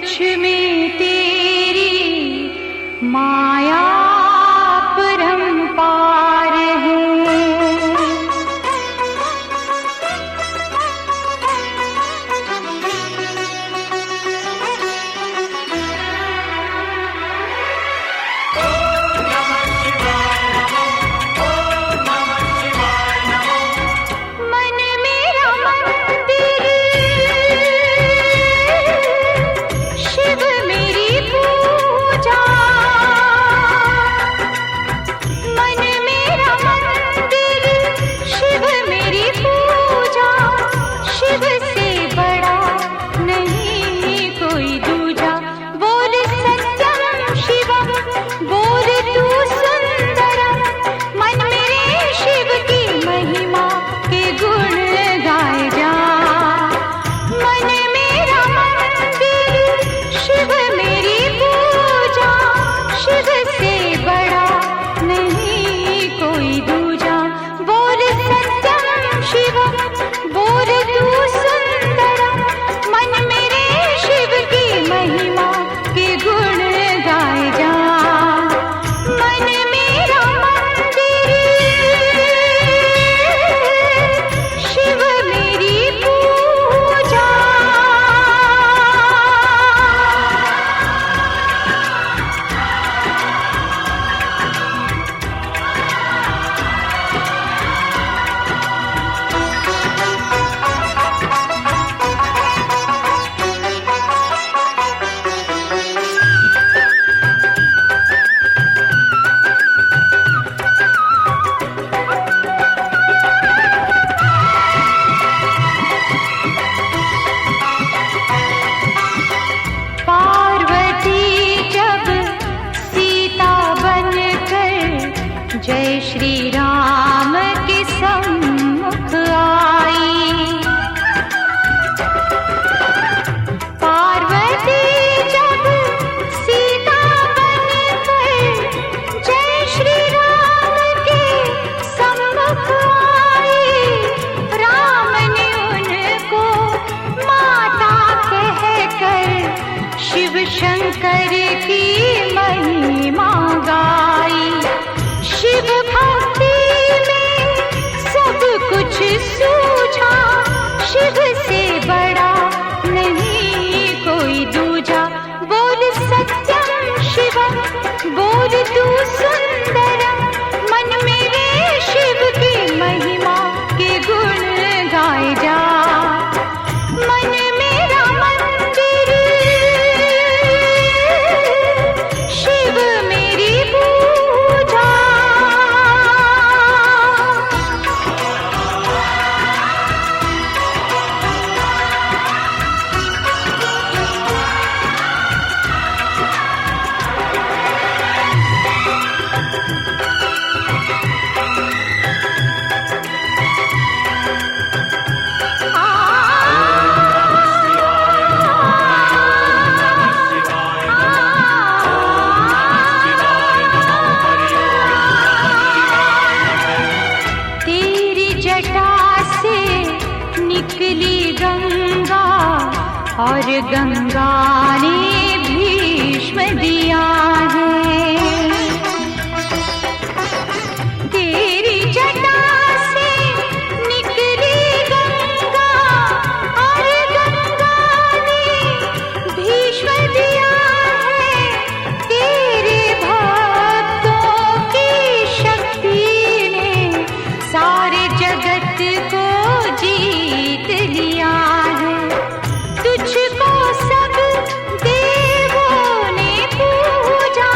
तुझ में तेरी माया परंपार है। जय श्री राम के सम्मुख आई। पार्वती जब सीता बनकर जय श्री राम के सम्मुख आई, राम ने उनको माता कहकर शिव शंकर की महिमा गाई। शिव भक्ति में सब कुछ सूझा, शिव से बड़ा नहीं कोई दूजा। बोल सत्यम शिवम, बोल तू सुंदरम, मन मेरे शिव की महिमा के गुण गाए जा। मन मेरा मंदिर, शिव मेरी पूजा। निकली गंगा और गंगा ने भीष्म दिया है। तेरी जटा से निकली गंगा और गंगा ने भीष्म दिया है। तेरे भक्तों की शक्ति ने सारे जगत को जीत लिया है। तुझको सब देवों ने पूजा,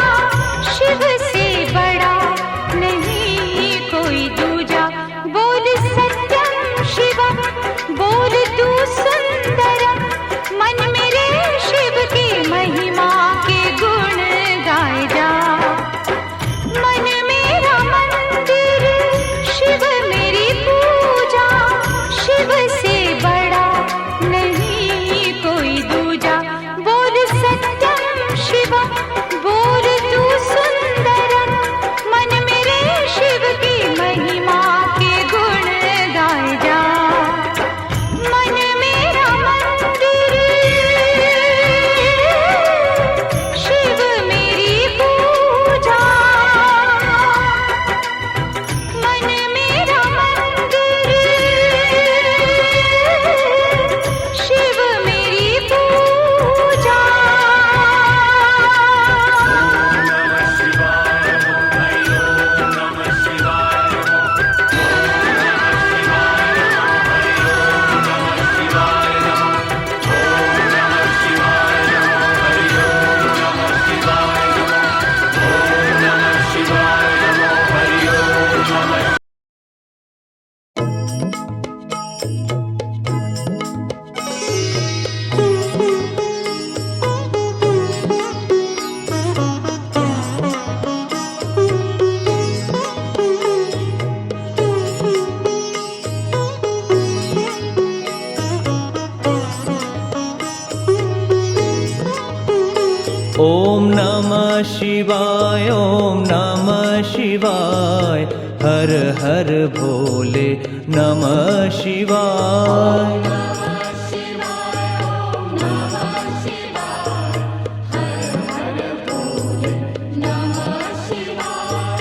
ॐ नमः शिवाय ॐ नमः शिवाय हर हर भोले नमः शिवाय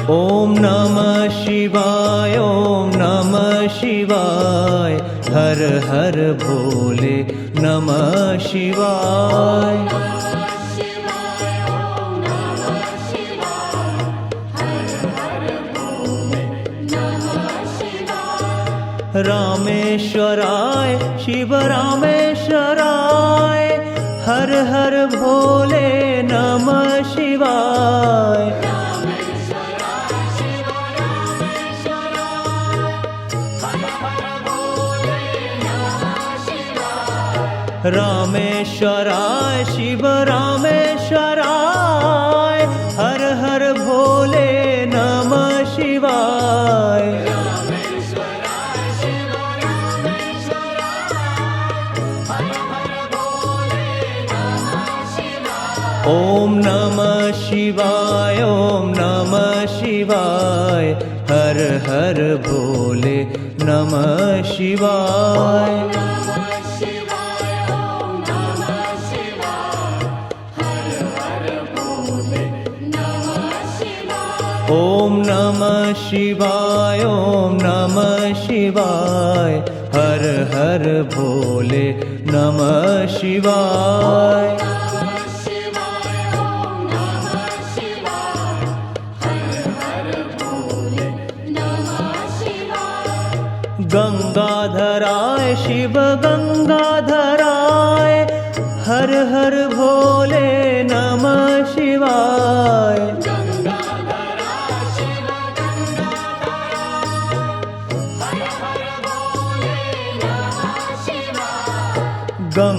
ॐ नमः शिवाय ॐ नमः शिवाय हर हर भोले नमः शिवाय रामेश्वराय शिव रामेश्वराय हर हर भोले नमः शिवाय रामेश्वराय शिव रामेश्वराय हर हर भोले नमः शिवाय ॐ नमः शिवाय ॐ नमः शिवाय हर हर भोले नमः शिवाय ॐ नमः शिवाय ॐ नमः शिवाय हर हर भोले नमः शिवाय गंगाधराय शिव गंगाधराय हर हर भोले नमः शिवाय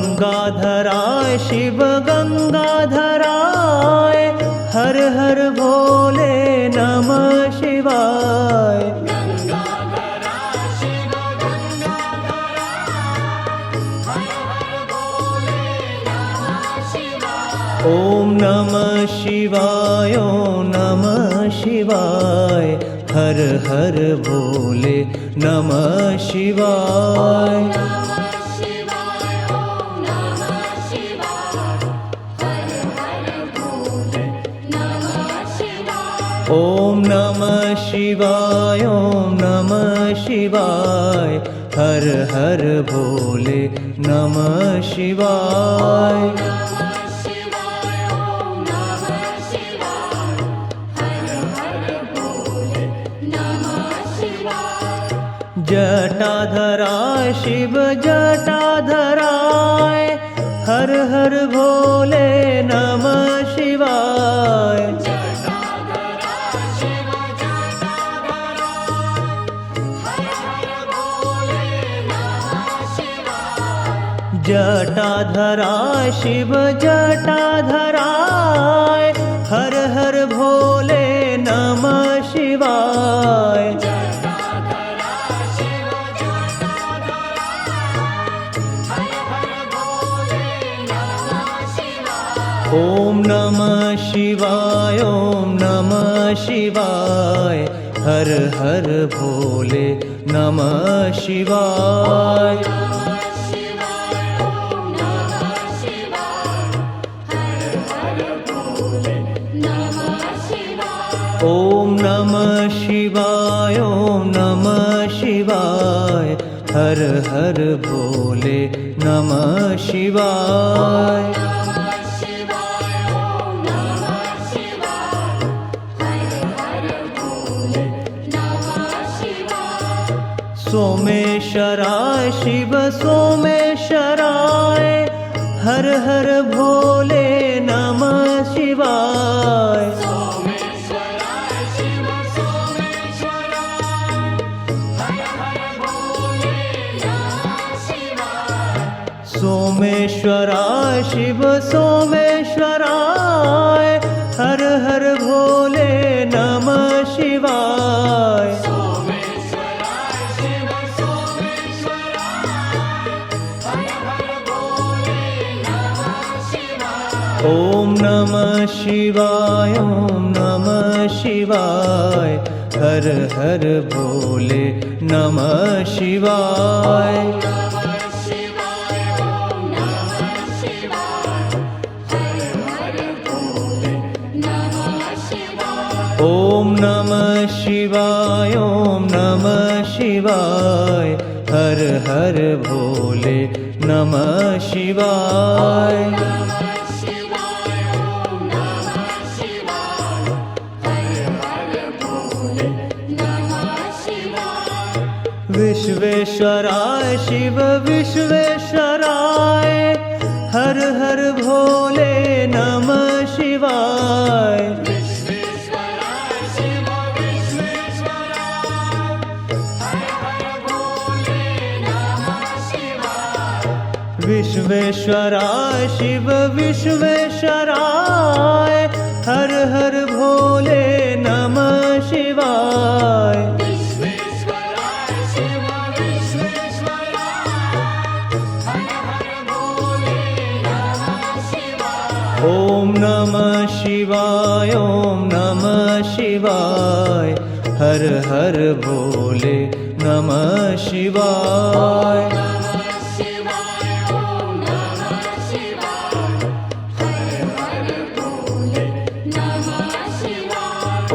गंगाधराय शिव गंगाधराय हर हर भोले नमः शिवाय ॐ नमः शिवाय ॐ नमः शिवाय हर हर भोले नमः शिवाय ॐ नमः शिवाय ॐ नमः शिवाय हर हर भोले नमः शिवाय जटाधराय शिव जटाधराय हर हर भोले नमः शिवाय जटाधराय शिव जटाधराय हर हर भोले नमः शिवाय ॐ नमः शिवाय ॐ नमः शिवाय हर हर भोले नमः शिवाय ॐ नमः शिवाय ॐ नमः शिवाय हर हर भोले नमः शिवाय सोमेश्वराय शिव सोमेश्वराय हर हर भोले नमः शिवाय सोमेश्वराय शिव सोमेश्वराय हर हर भोले नमः शिवाय ॐ नमः शिवाय ॐ नमः शिवाय हर हर भोले नमः शिवाय ॐ नमः शिवाय ॐ नमः शिवाय हर हर भोले नमः शिवाय विश्वेश्वराय शिव विश्वेश्वराय हर हर भोले नमः शिवाय विश्वेश्वराय शिव विश्वेश्वराय हर हर भोले नमः शिवाय ॐ नमः शिवाय ॐ नमः शिवाय हर हर भोले नमः शिवाय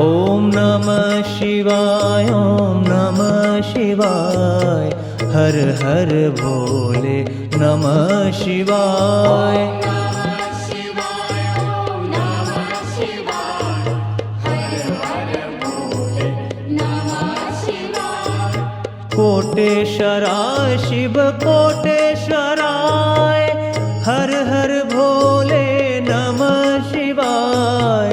ॐ नमः शिवाय ॐ नमः शिवाय हर हर भोले नमः शिवाय कोटेश्वराय शिव कोटेश्वराय हर हर भोले नमः शिवाय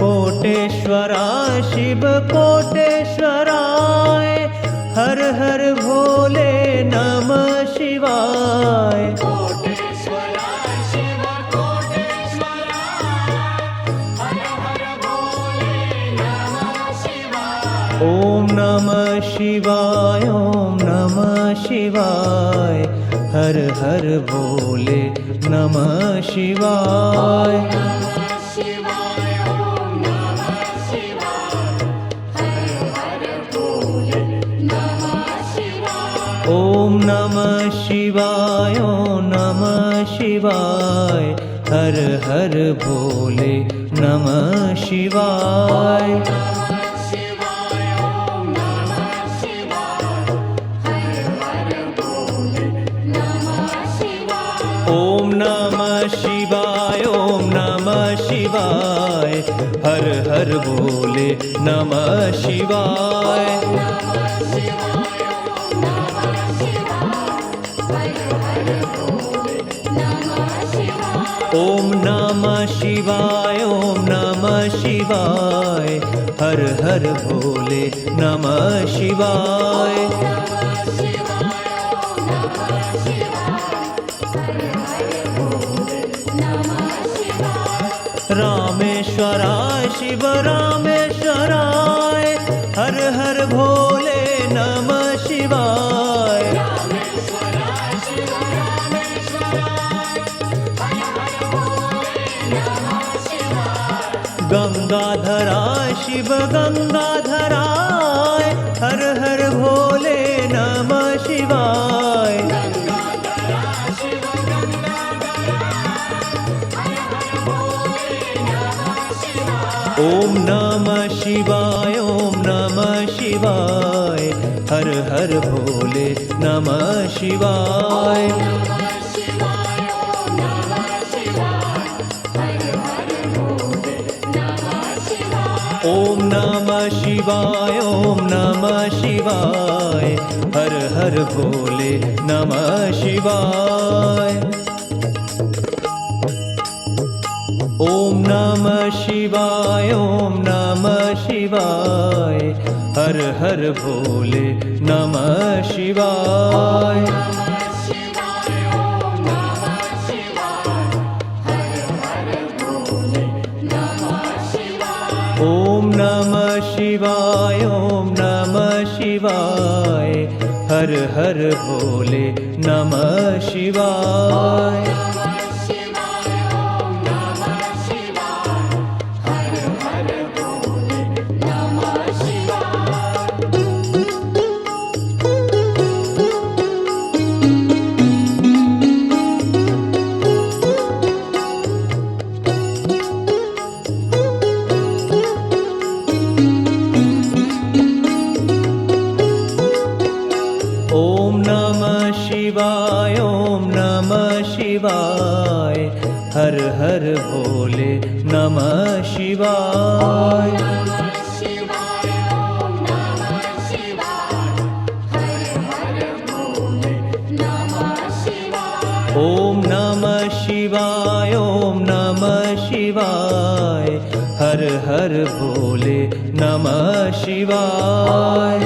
कोटेश्वराय शिव कोटेश्वराय हर हर भोले नमः शिवाय ॐ नमः शिवाय ॐ नमः शिवाय हर हर भोले नमः शिवाय ॐ नमः शिवाय ॐ नमः शिवाय हर हर भोले नमः शिवाय ॐ नमः शिवाय ॐ नमः शिवाय हर हर भोले नमः शिवाय ॐ नमः शिवाय ॐ नमः शिवाय हर हर भोले नमः शिवाय रामेश्वराय शिव रामेश्वराय हर हर भोले नमः शिवाय गंगाधराय शिव गंगाधराय हर हर भोले नमः शिवाय ॐ नमः शिवाय ॐ नमः शिवाय हर हर भोले नमः शिवाय ॐ नमः शिवाय ॐ नमः शिवाय हर हर भोले नमः शिवाय ॐ नमः शिवाय ॐ नमः शिवाय हर हर भोले नमः शिवाय ॐ नमः शिवाय शिवाय ॐ नमः शिवाय हर हर भोले नमः शिवाय ॐ नमः शिवाय ॐ नमः शिवाय हर हर भोले नमः शिवाय ॐ नमः शिवाय ॐ नमः शिवाय हर हर भोले नमः शिवाय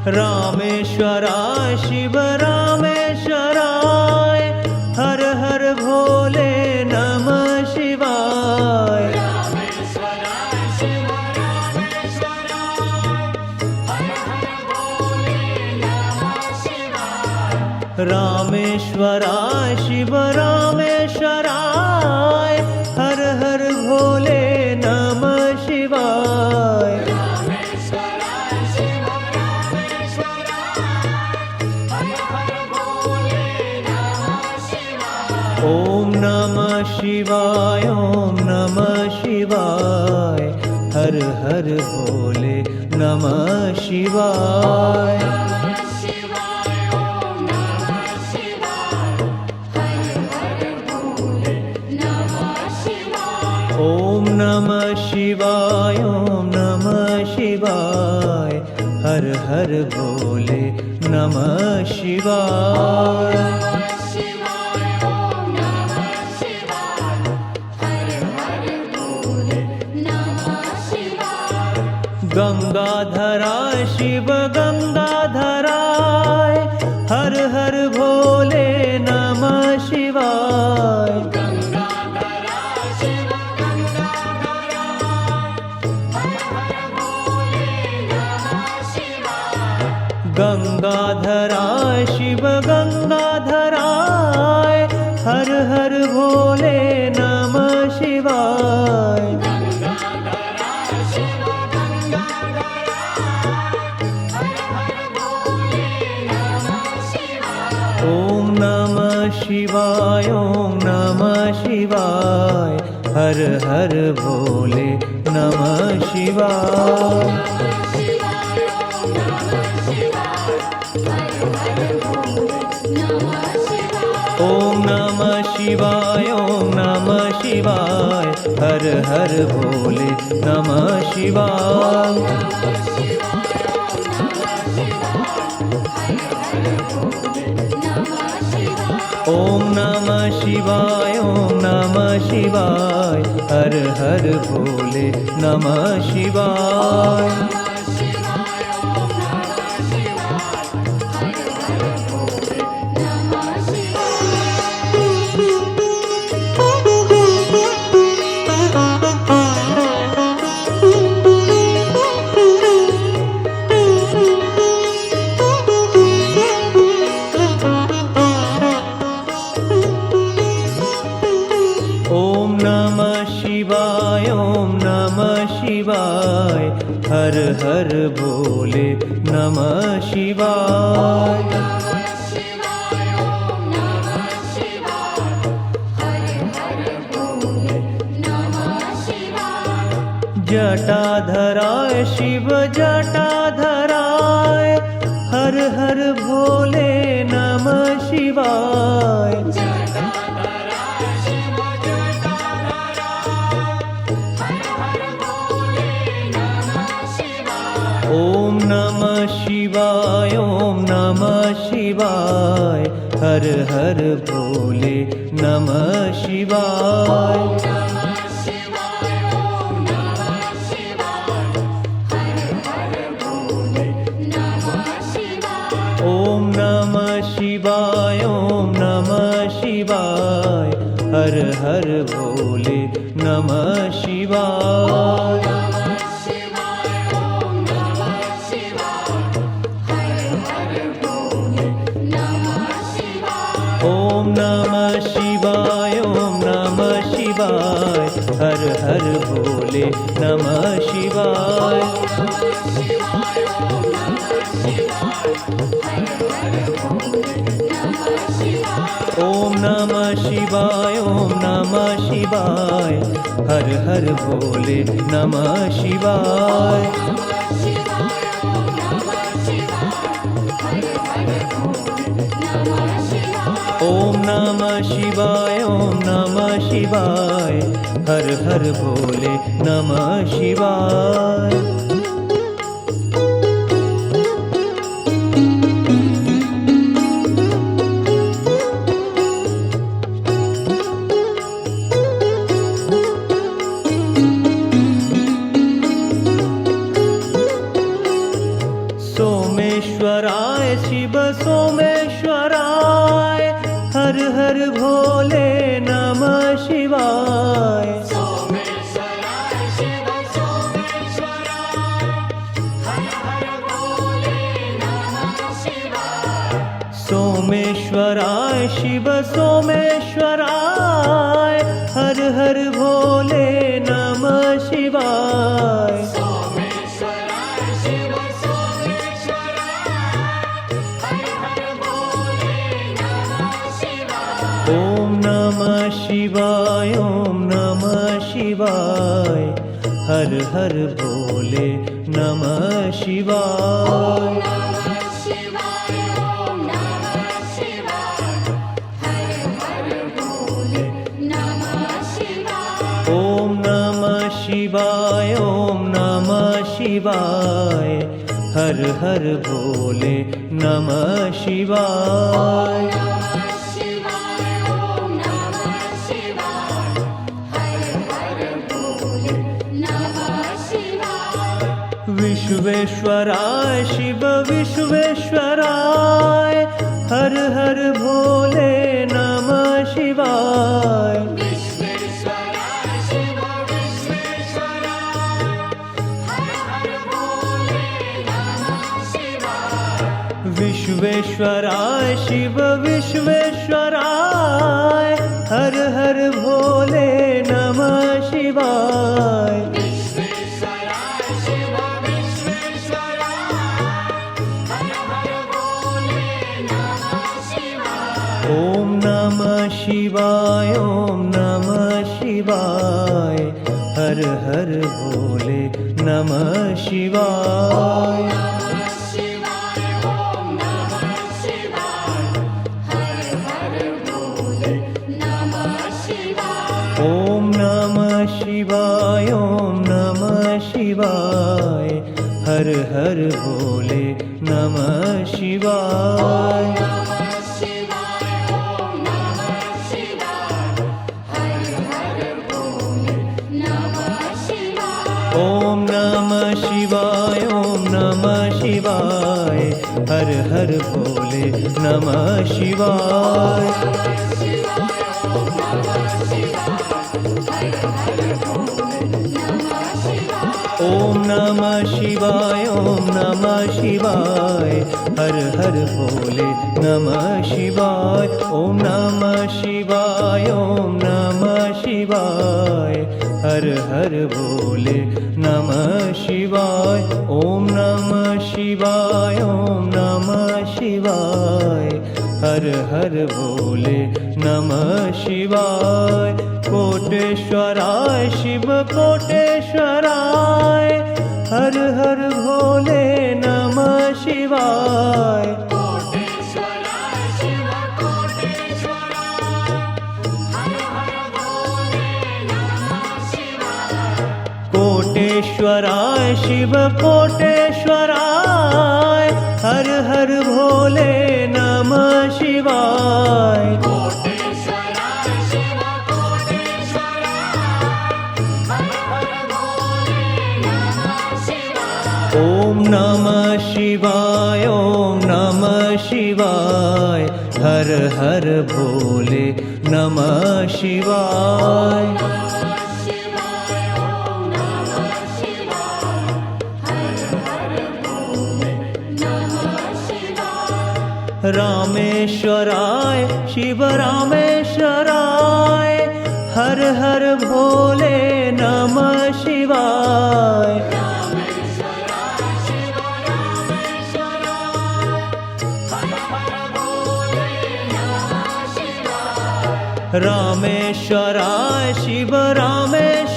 रामेश्वराय शिव रामेश्वराय हर हर भोले नमः शिवाय रामेश्वराय शिव रामेश्वराय हर हर भोले नमः शिवाय ॐ नमः शिवाय ॐ नमः शिवाय हर हर भोले नमः शिवाय ॐ नमः शिवाय ॐ नमः शिवाय हर हर भोले नमः शिवाय गंगाधराय शिव गंगाधराय हर हर भोले नमः शिवाय गंगाधराय शिव गंगाधराय हर हर भोले नमः शिवाय ॐ नमः शिवाय ॐ नमः शिवाय हर हर भोले नमः शिवाय ॐ नमः शिवाय ॐ नमः शिवाय हर हर भोले नमः शिवाय ॐ नमः शिवाय ॐ नमः शिवाय हर हर भोले नमः शिवाय ॐ नमः शिवाय ॐ नमः शिवाय हर हर भोले नमः शिवाय जटाधराय शिव जटाधराय हर हर भोले नमः शिवाय ॐ नमः शिवाय ॐ नमः शिवाय हर हर भोले नमः शिवाय ॐ नमः शिवाय ॐ नमः शिवाय हर हर भोले नमः शिवाय। ओम नमः शिवाय ओम नमः शिवाय हर हर भोले नमः शिवाय। ओम नमः शिवाय ओम नमः शिवाय हर हर भोले नमः शिवाय। ओम नमः शिवाय ओम नमः शिवाय हर हर भोले नमः शिवाय। सोमेश्वराय शिव सोमेश्वराय हर हर भोले नमः शिवाय। सोमेश्वराय शिव सोमेश्वराय हर हर भोले नमः शिवाय। सोमेश्वराय शिव सोमेश्वराय हर हर भोले नमः शिवाय। ओम नमः शिवाय ओम नमः शिवाय हर हर भोले नमः शिवाय। ओम नमः शिवाय ओम नमः शिवाय हर हर भोले नमः शिवाय। विश्वेश्वराय शिव विश्वेश्वराय हर हर भोले नमः शिवाय। विश्वेश्वराय शिव विश्वेश्वराय हर हर भोले नमः शिवाय। विश्वेश्वराय शिव विश्वेश्वराय हर हर भोले नमः शिवाय। ओम नमः शिवाय ओम नमः शिवाय हर हर भोले नमः शिवाय। ओम नमः शिवाय ओम नमः शिवाय हर हर भोले नमः शिवाय। ओम नमः शिवाय ओम नमः शिवाय हर हर भोले नमः शिवाय। ओम नमः शिवाय ओम नमः शिवाय हर हर भोले नमः शिवाय। ओम नमः शिवाय ओम नमः शिवाय हर हर भोले नमः शिवाय। ओम नमः शिवाय ओम नमः शिवाय हर हर भोले नमः शिवाय। कोटेश्वराय शिव कोटेश्वराय हर हर भोले नमः शिवाय। कोटेश्वराय शिव कोटेश्वराय हर हर भोले नमः शिवाय। कोटेश्वराय शिव कोटेश्वराय हर हर भोले नमः शिवाय। ओम नमः शिवाय ओम नमः शिवाय हर हर भोले नमः शिवाय। रामेश्वराय शिव रामेश्वराय, हर हर भोले नमः शिवाय। रामेश्वराय शिव रामेश्वराय,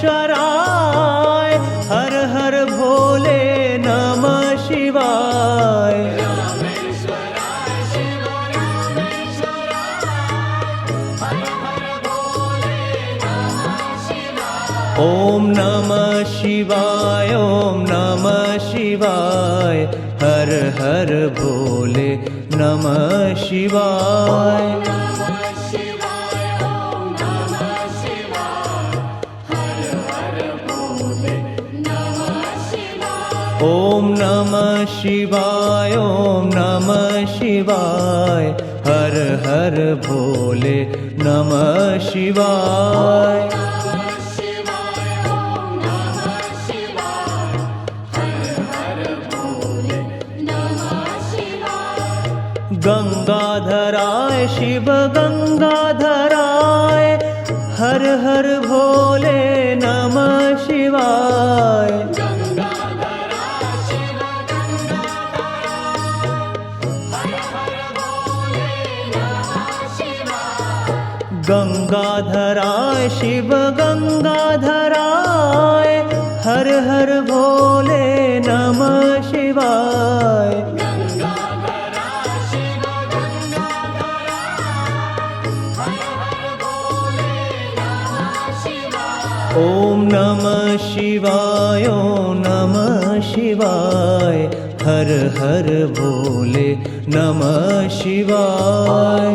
हर हर भोले नमः शिवाय। ओम नमः शिवाय, ओम नमः शिवाय, हर हर भोले नमः शिवाय। ओम नमः शिवाय, ओम नमः शिवाय, हर हर भोले नमः शिवाय। गंगाधराय शिव गंगाधराय, हर हर भोले नमः शिवाय। गंगाधराय शिव गंगाधराय, हर हर भोले नमः शिवाय। ओम नमः शिवाय, ओम नमः शिवाय, हर हर भोले नमः शिवाय।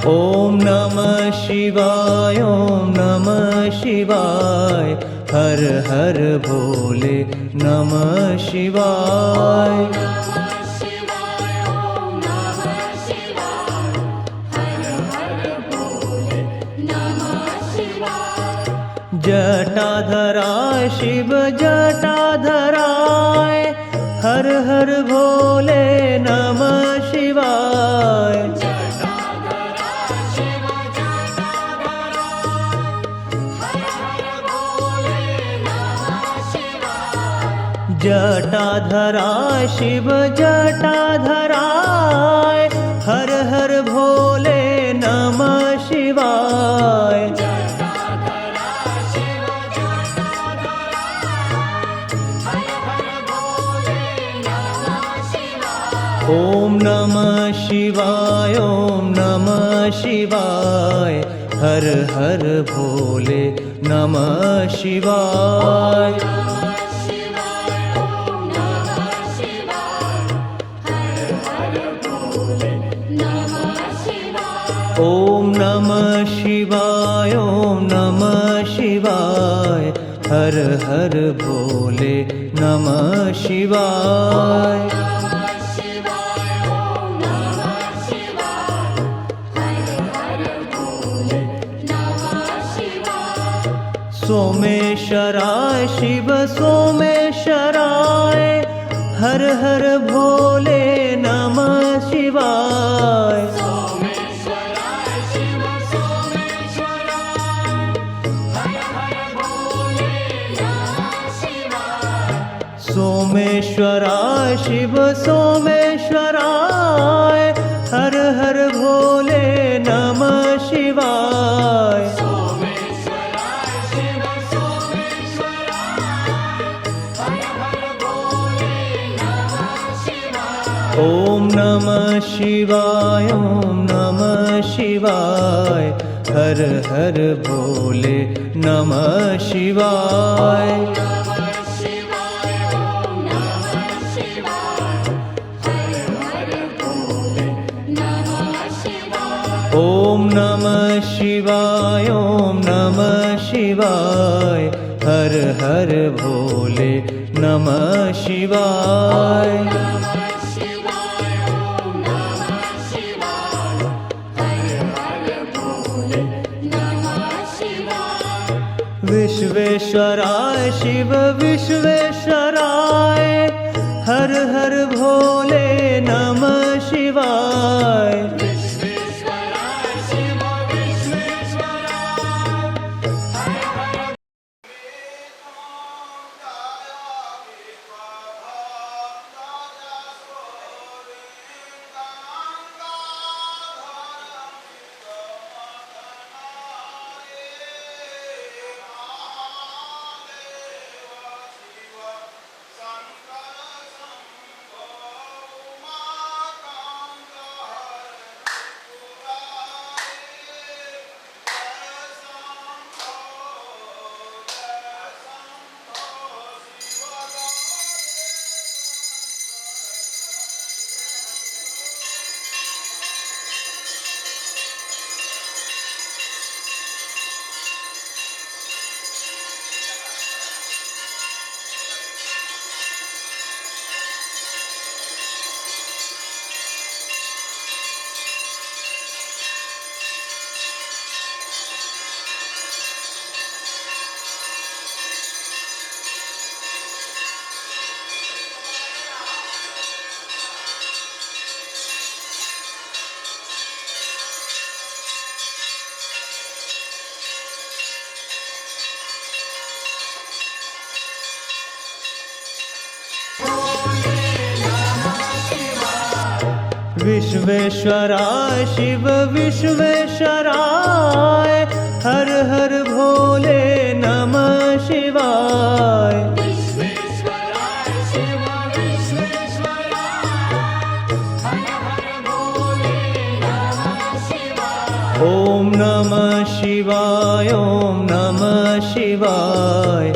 ओम नमः शिवाय, ओम नमः शिवाय, हर हर भोले नमः शिवाय। जटाधराय शिव जटाधराय, हर हर भोले नमः शिवाय। जटाधराय शिव जटाधराय, हर हर भोले नमः शिवाय। ओम नमः शिवाय, ओम नमः शिवाय, हर हर भोले नमः शिवाय। ओम नमः शिवाय, ओम नमः शिवाय, हर हर भोले नमः शिवाय। सोमेश्वराय शिव सोमेश्वराय, हर हर भोले नमः शिवाय। सोमेश्वराय शिव सोमेश्वराय, हर हर भोले नमः शिवाय। ओम नमः शिवाय, ओम नमः शिवाय, हर हर भोले नमः शिवाय। ओम नमः शिवाय, ओम नमः शिवाय, हर हर भोले नमः शिवाय विश्वेश्वराय शिव विश्वेश्वराय हर हर भोले नमः शिवाय विश्वेश्वराय शिव विश्वेश्वराय हर हर भोले नमः शिवाय ओम नमः शिवाय ओम नमः शिवाय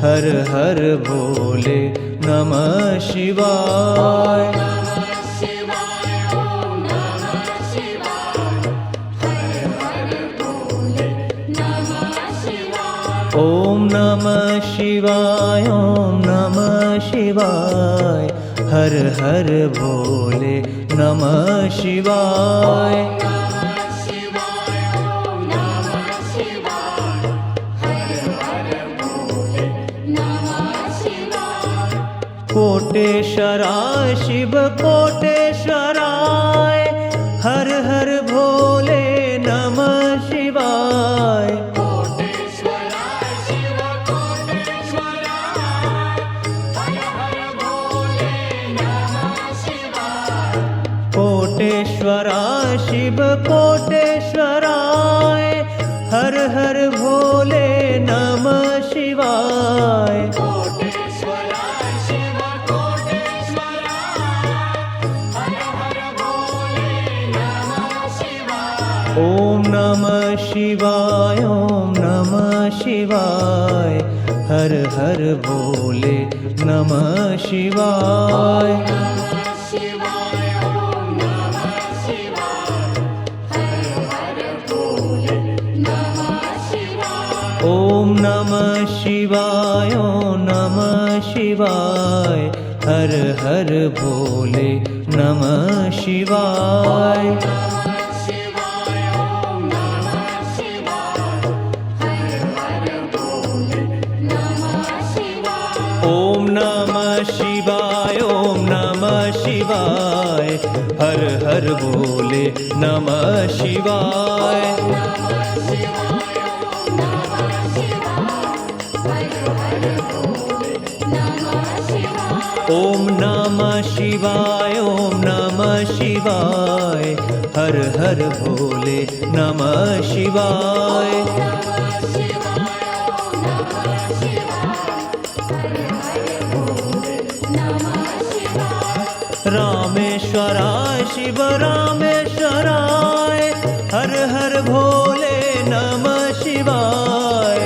हर हर भोले नमः शिवाय ओम नमः शिवाय ओम नमः शिवाय हर हर भोले नमः शिवाय कोटेश्वराय शिव कोटेश्वराय हर हर भोले नमः शिवाय कोटेश्वराय शिव कोटेश्वराय हर हर भोले नमः शिवाय ओम नमः शिवाय ओम नमः शिवाय हर हर भोले नमः शिवाय ओम नमः शिवाय ओम नमः शिवाय हर हर भोले नमः शिवाय ओम नमः शिवाय ओम नमः शिवाय हर हर भोले नमः शिवाय ओम नमः शिवाय ओम नमः शिवाय हर हर भोले नमः शिवाय रामेश्वराय शिव रामेश्वराय हर हर भोले नमः शिवाय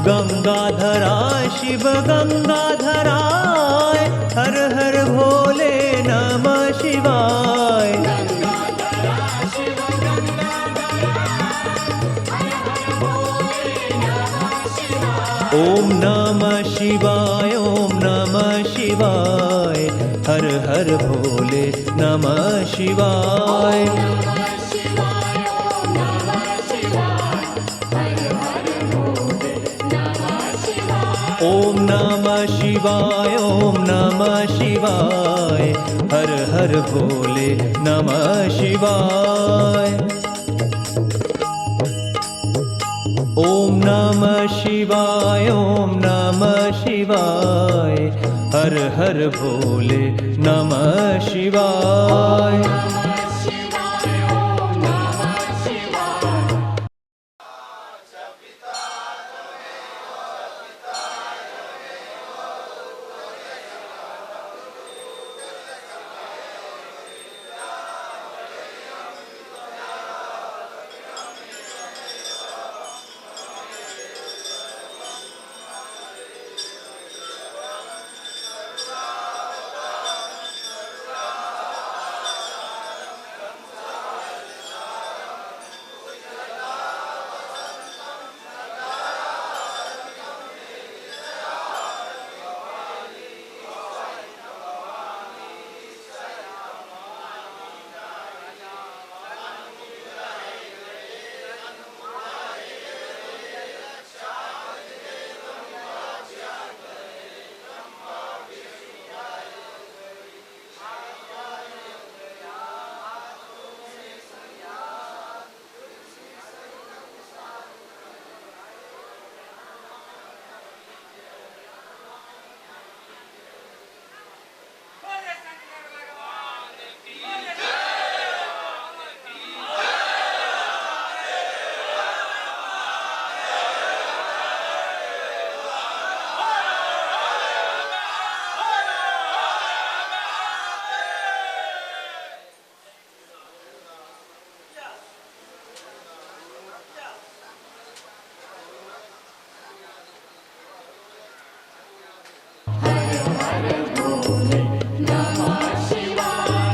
गंगाधराय शिव गंगाधराय हर हर भोले नमः शिवाय ओम नमः शिवाय, ओम नमः शिवाय, हर हर भोले नमः शिवाय। ओम नमः शिवाय, ओम नमः शिवाय, हर हर भोले नमः शिवाय। ओम नमः शिवाय, ओम नमः शिवाय, हर हर भोले नमः शिवाय।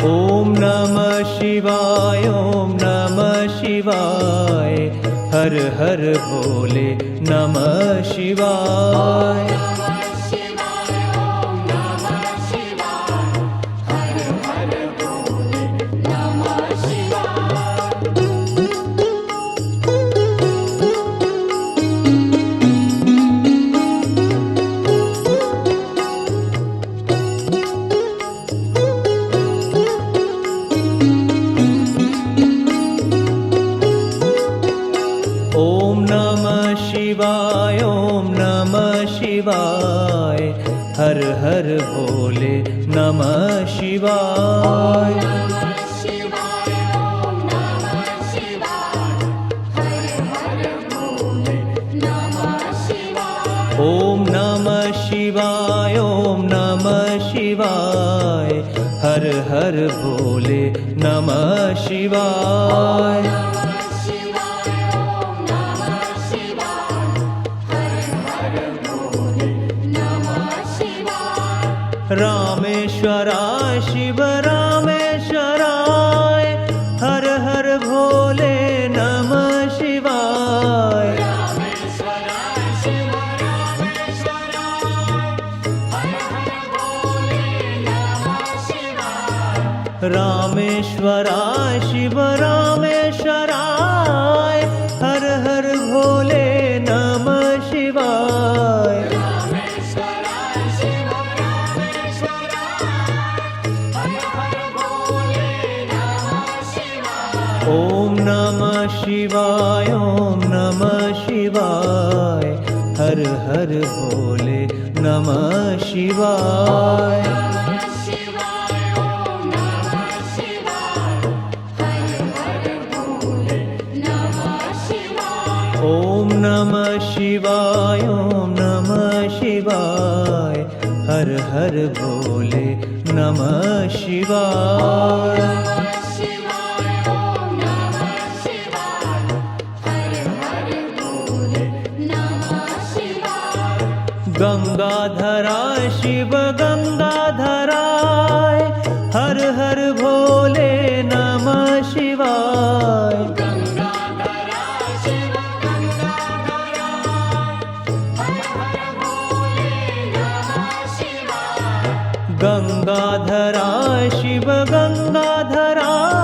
ओम नमः शिवाय, ओम नमः शिवाय, हर हर भोले नमः शिवाय। ओम नमः शिवाय, ओम नमः शिवाय, हर हर भोले नमः शिवाय। ओम नमः शिवाय, ओम नमः शिवाय, हर हर भोले नमः शिवाय। रामेश्वराय शिव रामेश्वराय, हर हर भोले नमः शिवाय। रामेश्वराय शिव रामेश्वराय, हर हर भोले नमः शिवाय। ओम नमः शिवाय, ओम नमः शिवाय, हर हर भोले नमः शिवाय। ओम नमः शिवाय, ओम नमः शिवाय, हर हर भोले नमः शिवाय। गंगाधरा शिव गंगाधराय, हर हर भोले नमः शिवाय। गंगाधरा शिव गंगाधरा, हर हर गंगाधराय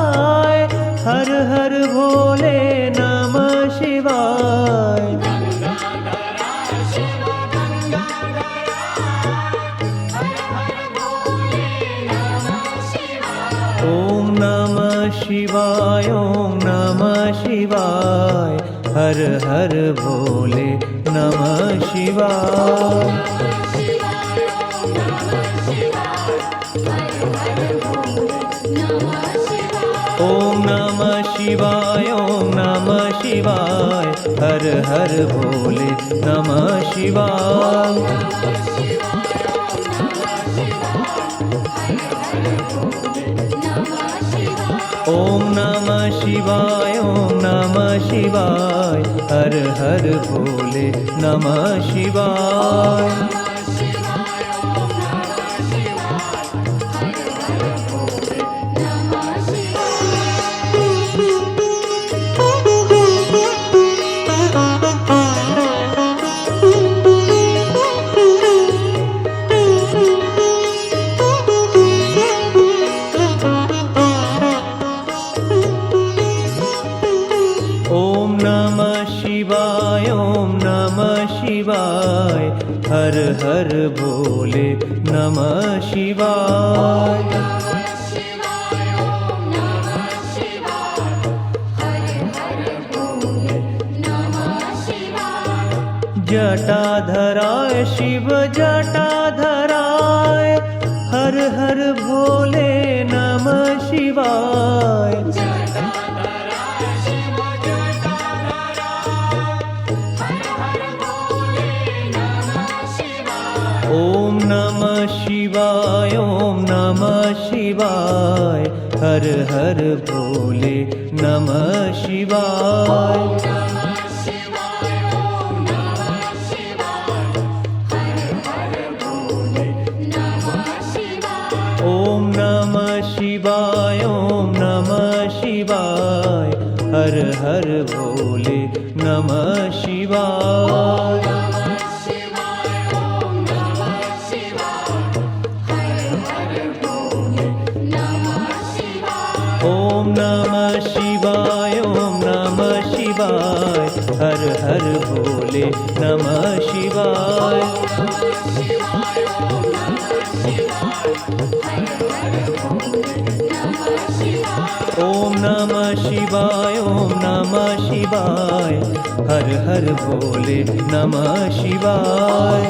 हर हर भोले नमः शिवाय गंगाधरा शिव गंगाधरा हर हर भोले नमः शिवाय ओम नमः शिवाय ओम नमः शिवाय हर हर भोले नमः शिवाय ओम नमः शिवाय ओम नमः शिवाय हर हर भोले नमः शिवाय ओम नमः शिवाय ओम नमः शिवाय हर हर भोले नमः शिवाय ओम नमः शिवाय ओम नमः शिवाय हर हर भोले नमः शिवाय जटाधराय शिव जटाधराय हर हर भोले नमः शिवाय ओम नमः शिवाय ओम नमः शिवाय हर हर भोले नमः शिवाय ओम नमः शिवाय ओम नमः शिवाय हर हर भोले नमः शिवाय ओम नमः शिवाय ओम नमः शिवाय हर हर भोले नमः शिवाय ओम नमः शिवाय ओम नमः शिवाय हर हर भोले नमः शिवाय